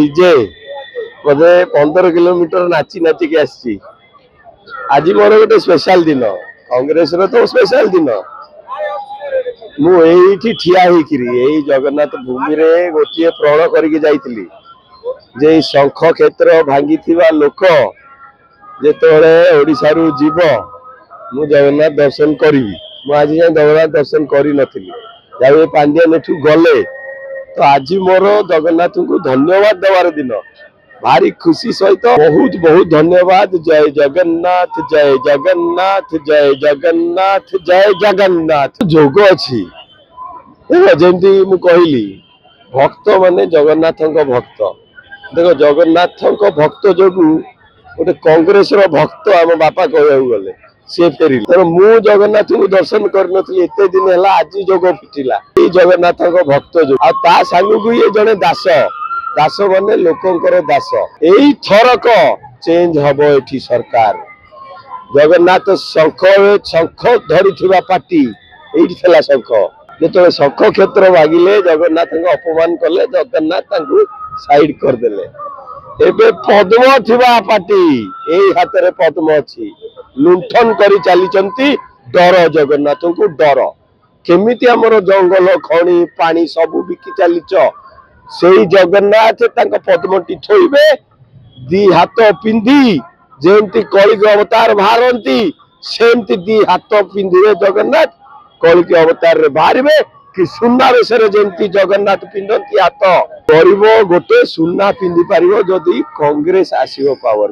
निजे बोधे 15 किलोमीटर नाची नाचिक आसी आज मोर गोटे स्पेशल दिन कांग्रेस तो स्पेशल दिन मुझे ठिया होई जगन्नाथ भूमि रे गोटे प्रण करके जाइली जे शंख क्षेत्र भांगी लोक जेतोले ओडिशा रु जीव मु जगन्नाथ दर्शन करी आज जगन्नाथ दर्शन करी नथिली जब पांड्यान एठू गले तो आज मोर जगन्नाथ को धन्यवाद देवार दिन भारी खुशी सहित बहुत बहुत धन्यवाद। जय जगन्नाथ जय जगन्नाथ जय जगन्नाथ जय जगन्नाथ जोग अच्छी जमी मु कहली भक्त माने जगन्नाथ भक्त देख जगन्नाथ भक्त जो गोटे कांग्रेस भक्त आम बापा कह गले सी फेर तेरे मु जगन्नाथ को दर्शन करनी एत दिन है आज जोग फिटिला जगन्नाथ भक्त जो आ सांग को ये जड़े दास दास माने लोकंकर दास यही थरक चेंज हम ये सरकार जगन्नाथ शंख शंख धरी पार्टी ये शंख जो शंख क्षेत्र मागिले जगन्नाथ अपमान कले जगन्नाथ साइड करदे एबे पद्म थिबा पार्टी यही हाथ में पद्म अच्छी लुंठन करी चली डर जगन्नाथ को डर केमिति आमर जंगल खणी पानी सबू बिकी चलीच से जगन्नाथ पद्मटी थोइबे दी हाथ पिंधि जेमती कलिक अवतार बाहरती सेमती दी हाथ पिंधिबे जगन्नाथ कलिक अवतार बाहर कि सुना बेश जमी जगन्नाथ पिंधती हाथ गरीब गोटे सुना पिंधि पार जदि कांग्रेस आसीबो पावर।